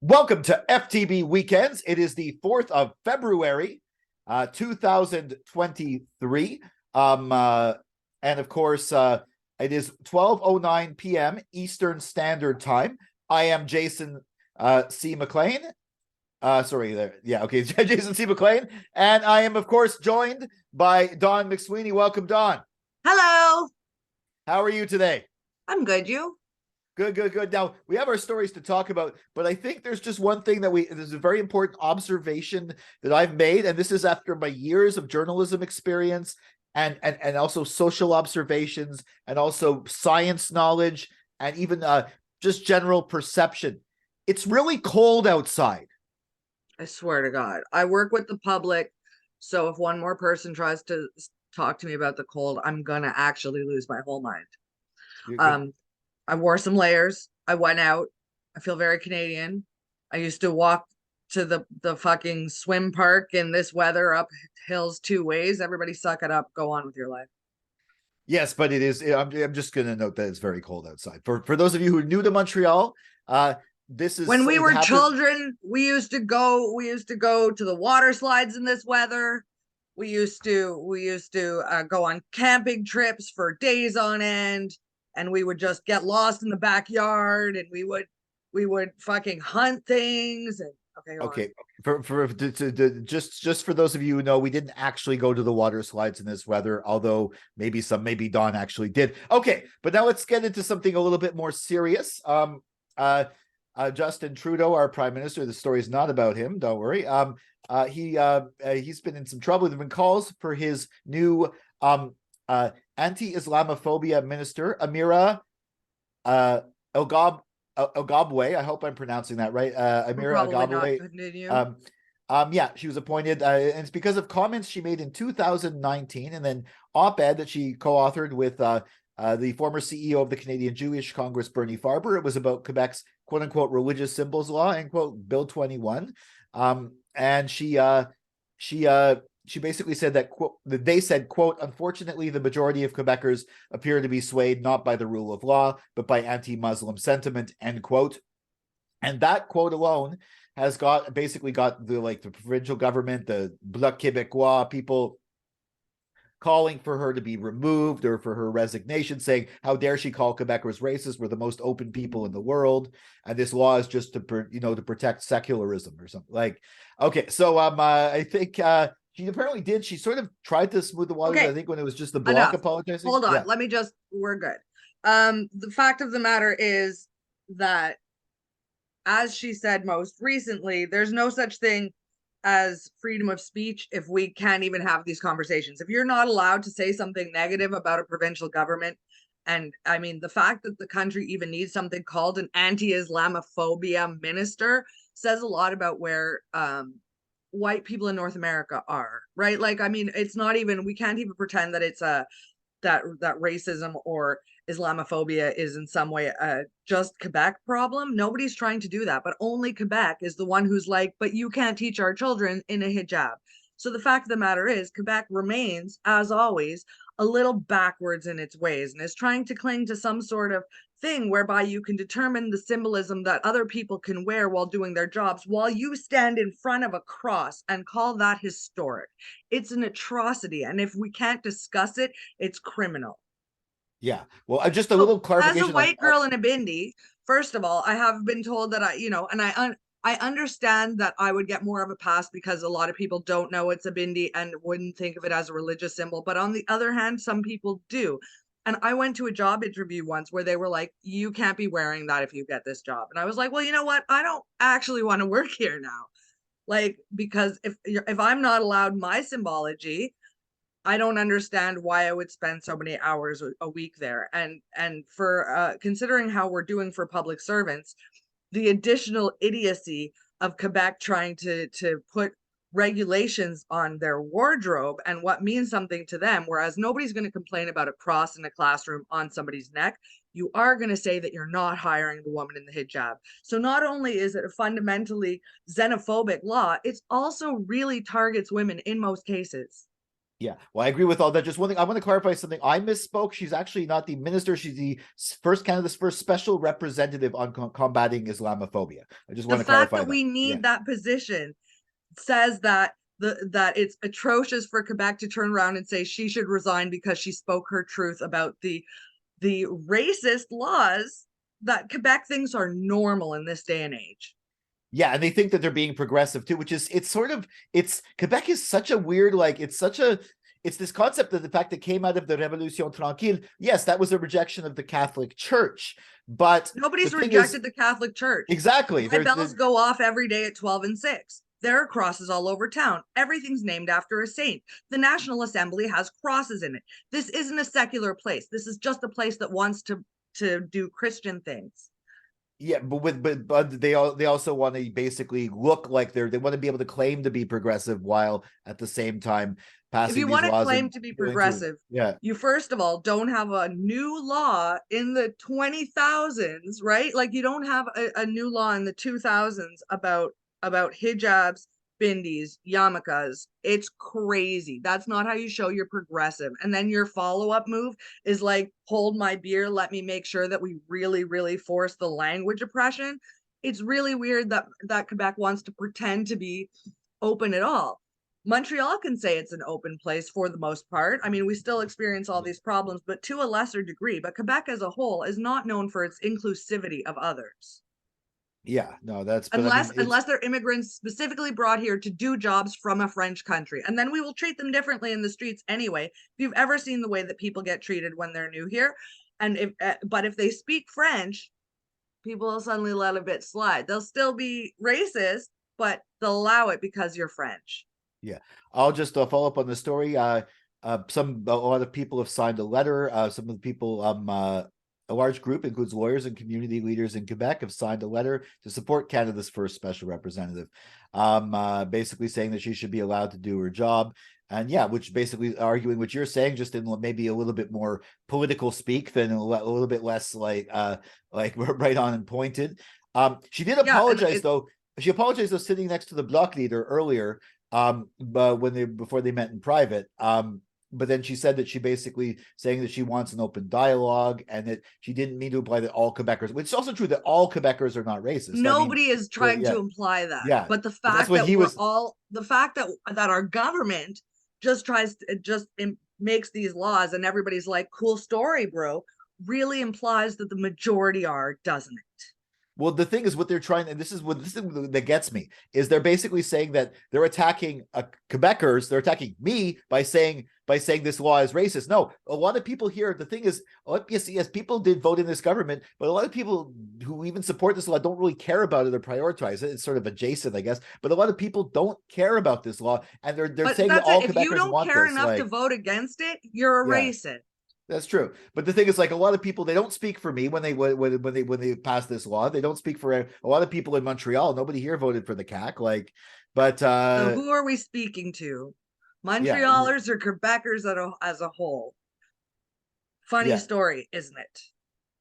Welcome to FTB Weekends. It is the 4th of February, 2023. And of course, it is 12:09 p.m. Eastern Standard Time. I am Jason C. McLean. Jason C. McLean. And I am, of course, joined by Dawn McSweeney. Welcome, Dawn. Hello. How are you today? I'm good. You? Good. Now, we have our stories to talk about, but I think there's just one thing there's a very important observation that I've made, and this is after my years of journalism experience and also social observations and also science knowledge and even just general perception. It's really cold outside. I swear to God. I work with the public, so if one more person tries to talk to me about the cold, I'm gonna actually lose my whole mind. I wore some layers. I went out. I feel very Canadian. I used to walk to the fucking swim park in this weather up hills 2 ways. Everybody suck it up. Go on with your life. Yes, but it is. I'm just going to note that it's very cold outside. For those of you who are new to Montreal, this is when we were children. We used to go to the water slides in this weather. We used to go on camping trips for days on end, and we would just get lost in the backyard, and we would fucking hunt things. And okay. Just for those of you who know, we didn't actually go to the water slides in this weather, although maybe Dawn actually did. Okay, but now let's get into something a little bit more serious. Justin Trudeau, our prime minister, the story is not about him. Don't worry. He's been in some trouble. There've been calls for his new anti-Islamophobia minister, Amira Elghawaby. I hope I'm pronouncing that right. Amira Elghawaby. Yeah, she was appointed, and it's because of comments she made in 2019, and then op-ed that she co-authored with the former CEO of the Canadian Jewish Congress, Bernie Farber. It was about Quebec's "quote-unquote" religious symbols law, end quote, Bill 21. And she basically said that, quote, they said, quote, "Unfortunately, the majority of Quebecers appear to be swayed not by the rule of law, but by anti-Muslim sentiment," end quote. And that quote alone has basically got the provincial government, the Bloc Québécois people calling for her to be removed or for her resignation, saying, how dare she call Quebecers racist? We're the most open people in the world, and this law is just to protect secularism or something. Okay, so I think she apparently did. She sort of tried to smooth the waters. Okay. I think when it was just the Bloc apologizing. Hold on, we're good. The fact of the matter is that, as she said most recently, there's no such thing as freedom of speech if we can't even have these conversations. If you're not allowed to say something negative about a provincial government, and I mean, the fact that the country even needs something called an anti-Islamophobia minister says a lot about where white people in North America are, right? I mean, it's not even, we can't even pretend that it's that racism or Islamophobia is in some way just Quebec problem. Nobody's trying to do that, but only Quebec is the one who's like, but you can't teach our children in a hijab. So the fact of the matter is, Quebec remains, as always, a little backwards in its ways, and is trying to cling to some sort of thing whereby you can determine the symbolism that other people can wear while doing their jobs, while you stand in front of a cross and call that historic. It's an atrocity, and if we can't discuss it, it's criminal. Yeah, well, just a little clarification. As a white girl in a bindi, first of all, I have been told that I understand that I would get more of a pass because a lot of people don't know it's a bindi and wouldn't think of it as a religious symbol. But on the other hand, some people do. And I went to a job interview once where they were like, you can't be wearing that if you get this job. And I was like, well, you know what? I don't actually want to work here now. Because if I'm not allowed my symbology, I don't understand why I would spend so many hours a week there. And for considering how we're doing for public servants, the additional idiocy of Quebec trying to put regulations on their wardrobe and what means something to them, whereas nobody's going to complain about a cross in a classroom on somebody's neck. You are going to say that you're not hiring the woman in the hijab. So not only is it a fundamentally xenophobic law, it also really targets women in most cases. Yeah, well, I agree with all that. Just one thing, I want to clarify something. I misspoke. She's actually not the minister. She's the first Canada's first special representative on combating Islamophobia. I just The want to fact clarify that that. we Yeah, need that position says that that it's atrocious for Quebec to turn around and say she should resign because she spoke her truth about the racist laws that Quebec thinks are normal in this day and age. yeah, and they think that they're being progressive too, which is it's Quebec is such a weird it's this concept of the fact that came out of the Révolution Tranquille. Yes, that was a rejection of the Catholic Church, but the Nobody's thing is rejected the Catholic Church. exactly My bells go off every day at 12 and 6. There are crosses all over town. Everything's named after a saint. The National Assembly has crosses in it. This isn't a secular place. This is just a place that wants to do Christian things. yeah, but they also want to basically look like they want to be able to claim to be progressive while at the same time If passing you these want to laws claim and to be doing to progressive, yeah. you first of all don't have a new law in the 20,000s, right? Like you don't have a new law in the 2000s about hijabs, bindis, yarmulkes. It's crazy. That's not how you show you're progressive. And then your follow-up move is like, hold my beer, let me make sure that we really, really force the language oppression. It's really weird that Quebec wants to pretend to be open at all. Montreal can say it's an open place for the most part. I mean, we still experience all these problems, but to a lesser degree. But Quebec as a whole is not known for its inclusivity of others. Yeah, no, that's but I Unless mean it's they're immigrants specifically brought here to do jobs from a French country. And then we will treat them differently in the streets anyway. If you've ever seen the way that people get treated when they're new here, and if but if they speak French, people will suddenly let a bit slide. They'll still be racist, but they'll allow it because you're French. yeah. I'll just follow up on the story. A lot of people have signed a letter. Some of the people, a large group includes lawyers and community leaders in Quebec, have signed a letter to support Canada's first special representative, basically saying that she should be allowed to do her job. And yeah, which basically arguing what you're saying, just in maybe a little bit more political speak than a little bit less like right on and pointed. She did Yeah, apologize though. She apologized though sitting next to the bloc leader earlier, but before they met in private. But then she said that she basically saying that she wants an open dialogue and that she didn't mean to imply that all Quebecers, which is also true that all Quebecers are not racist. I mean, nobody is trying yeah, to imply that. yeah, But the but that's fact what that he was. the fact that our government just tries to makes these laws and everybody's like, cool story, bro, really implies that the majority are, doesn't it? Well, the thing is, what they're trying, and this is that gets me, is they're basically saying that they're attacking Quebecers. They're attacking me by saying this law is racist. No, a lot of people here. The thing is, yes, people did vote in this government, but a lot of people who even support this law don't really care about it or prioritize it. It's sort of adjacent, I guess. But a lot of people don't care about this law, and they're But saying that that's all it. If you Quebecers don't want care this. enough to Like, vote against it, you're a yeah. racist. That's true, but the thing is, like a lot of people, they don't speak for me when they pass this law. They don't speak for a lot of people in Montreal. Nobody here voted for the CAC. Like, but So who are we speaking to? yeah, Montrealers or Quebecers as a whole? Funny yeah, story, isn't it?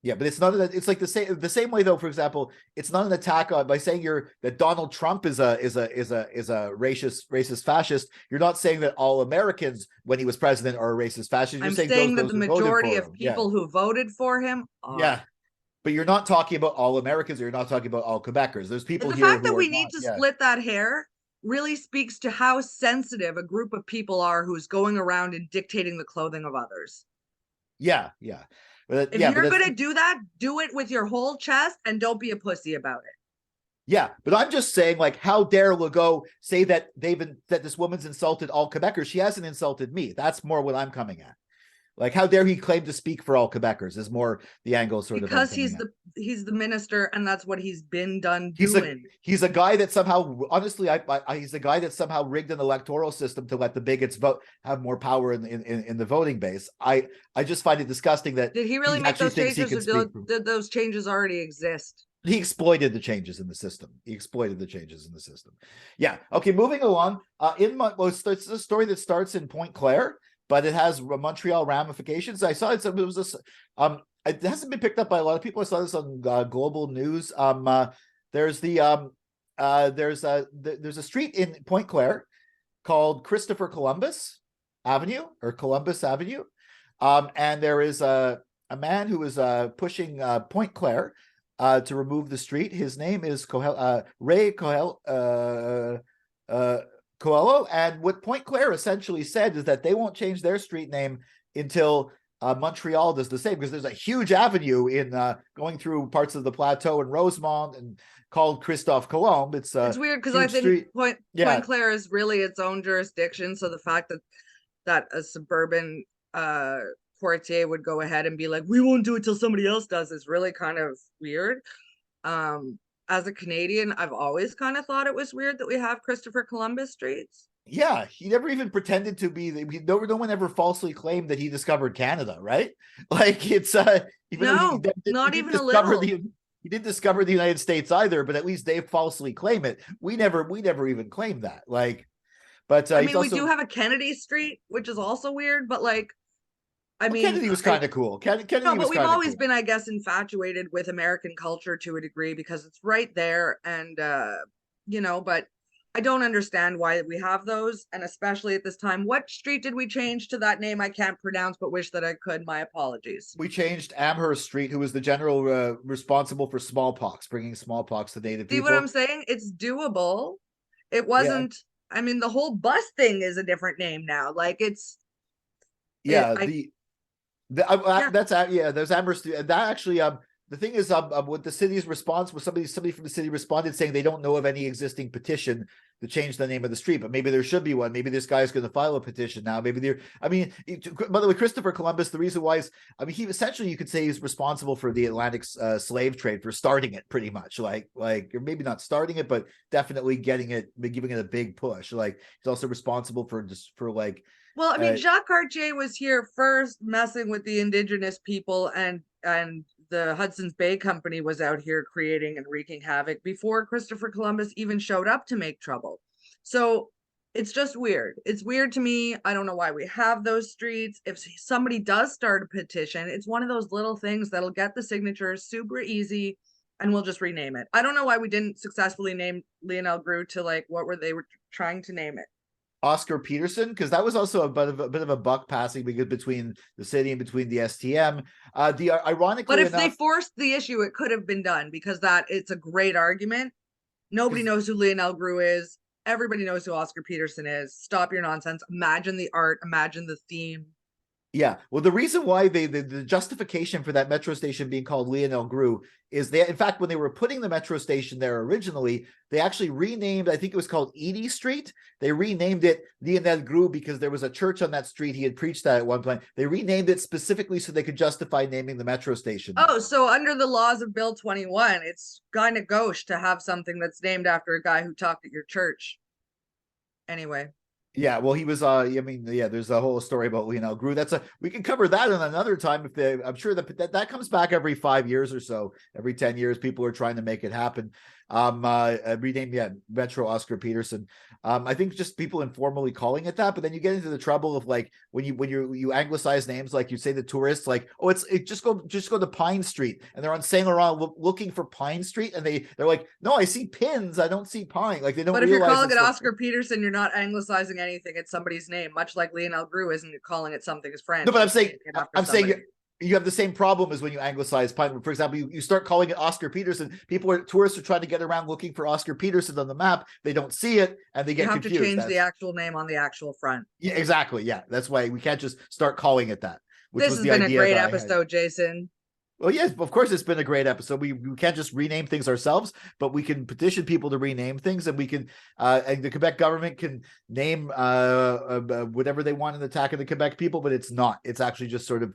yeah. But it's not that. It's like the same way though. For example, it's not an attack on by saying that Donald Trump is a racist fascist. You're not saying that all Americans when he was president are a racist fascist. You're I'm saying saying that those the who voted majority for of him. Yeah, people who voted for him are. yeah. But you're not talking about all Americans, or you're not talking about all Quebecers. There's people The here fact who that are we not. need to Yeah. split that hair really speaks to how sensitive a group of people are who's going around and dictating the clothing of others. Yeah, yeah. But If yeah, but you're that's going to do that, do it with your whole chest and don't be a pussy about it. yeah. But I'm just saying, like, how dare Legault say that that this woman's insulted all Quebecers? She hasn't insulted me. That's more what I'm coming at. Like, how dare he claim to speak for all Quebecers? Is more the angle sort of I'm Because coming at. he's the minister and that's what he's been done He's doing. He's a guy that somehow, honestly, he's a guy that somehow rigged an electoral system to let the bigots vote, have more power in the voting base. I just find it disgusting that Did he really he make actually those thinks he changes can or speak. did those changes already exist? He exploited the changes in the system. Yeah. Okay. Moving along. It's a story that starts in Pointe-Claire, but it has Montreal ramifications. I saw it. It was this. It hasn't been picked up by a lot of people. I saw this on Global News. There's there's a street in Pointe-Claire called Christopher Columbus Avenue or Columbus Avenue. And there is a man who is pushing Pointe-Claire to remove the street. His name is Ray Coelho. And what Pointe-Claire essentially said is that they won't change their street name until Montreal does the same, because there's a huge avenue in going through parts of the plateau in Rosemont and called Christophe-Colomb. It's weird because I think street. Pointe-Claire is really its own jurisdiction. So the fact that a suburban courtier would go ahead and be like, we won't do it till somebody else does, is really kind of weird. As a Canadian, I've always kind of thought it was weird that we have Christopher Columbus streets. Yeah, he never even pretended to be. No one ever falsely claimed that he discovered Canada, right? Like it's even no, not even a little. He didn't discover the United States either, but at least they falsely claim it. We never even claimed that. Like, but I mean, we do have a Kennedy Street, which is also weird, but like, Kennedy was kind of cool. Kennedy no, but we've always cool. been, I guess, infatuated with American culture to a degree because it's right there, and but I don't understand why we have those, and especially at this time. What street did we change to that name I can't pronounce but wish that I could? My apologies. We changed Amherst Street, who was the general responsible for smallpox, bringing smallpox to Native people. See what I'm saying? It's doable. It wasn't. Yeah. I mean, the whole bus thing is a different name now. Like it's. Yeah, there's Amherst. That actually, the thing is, with the city's response was somebody from the city responded saying they don't know of any existing petition to change the name of the street, but maybe there should be one. Maybe this guy's going to file a petition now. Maybe there. I mean, by the way, Christopher Columbus. The reason why is, I mean, he essentially, you could say he's responsible for the Atlantic slave trade, for starting it, pretty much. Like, or maybe not starting it, but definitely giving it a big push. Like, he's also responsible for like. Well, I mean, Jacques Cartier was here first, messing with the indigenous people, and the Hudson's Bay Company was out here creating and wreaking havoc before Christopher Columbus even showed up to make trouble. So it's just weird. It's weird to me. I don't know why we have those streets. If somebody does start a petition, it's one of those little things that'll get the signatures super easy, and we'll just rename it. I don't know why we didn't successfully name Lionel Groulx to, like, what were they trying to name it? Oscar Peterson, because that was also a bit of a buck passing between the city and between the STM. Ironically, but if they forced the issue, it could have been done, because it's a great argument. Nobody knows who Lionel Groulx is. Everybody knows who Oscar Peterson is. Stop your nonsense. Imagine the art. Imagine the theme. Yeah, well, the reason why the justification for that metro station being called Lionel Groulx is in fact, when they were putting the metro station there originally, they actually renamed, I think it was called Edie Street. They renamed it Lionel Groulx because there was a church on that street. He had preached that at one point. They renamed it specifically so they could justify naming the metro station. Oh, so under the laws of Bill 21, it's kind of gauche to have something that's named after a guy who talked at your church. Anyway. Yeah, well, he was. There's a whole story about Lionel Groulx. We can cover that in another time. I'm sure that comes back every 5 years or so. Every 10 years, people are trying to make it happen. Rename Metro Oscar Peterson. I think just people informally calling it that, but then you get into the trouble of, like, when you anglicize names, like you say the tourists, like, oh, just go to Pine Street, and they're on Saint Laurent looking for Pine Street, and they're like, no, I see pins, I don't see Pine. Like, they don't. But if you're calling it Oscar Peterson, you're not anglicizing anything. It's somebody's name, much like Lionel Groulx isn't calling it something as French. No, but I'm saying you have the same problem as when you anglicize Pine. For example, you start calling it Oscar Peterson. Tourists are trying to get around looking for Oscar Peterson on the map. They don't see it, and they get confused. You have to change the actual name on the actual front. Yeah, exactly. Yeah, that's why we can't just start calling it that. This has been a great episode, Jason. Well, yes, of course, it's been a great episode. We can't just rename things ourselves, but we can petition people to rename things, and we can, and the Quebec government can name whatever they want in the attack of the Quebec people, but it's not. It's actually just sort of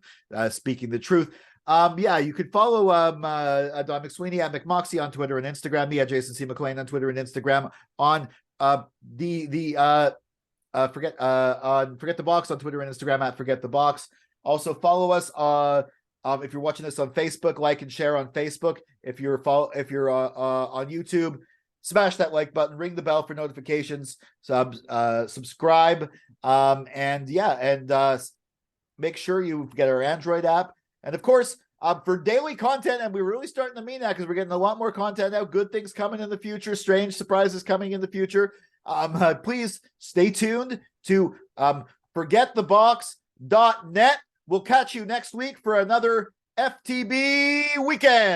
speaking the truth. You could follow Dawn McSweeney at McMoxie on Twitter and Instagram, me at Jason C. McLean on Twitter and Instagram, on Forget the Box on Twitter and Instagram at Forget the Box. Also follow us if you're watching this on Facebook, like and share on Facebook. If you're on YouTube, smash that like button, ring the bell for notifications, subscribe, and make sure you get our Android app. And of course, for daily content, and we're really starting to mean that because we're getting a lot more content out. Good things coming in the future, strange surprises coming in the future. Please stay tuned to forgetthebox.net. We'll catch you next week for another FTB weekend.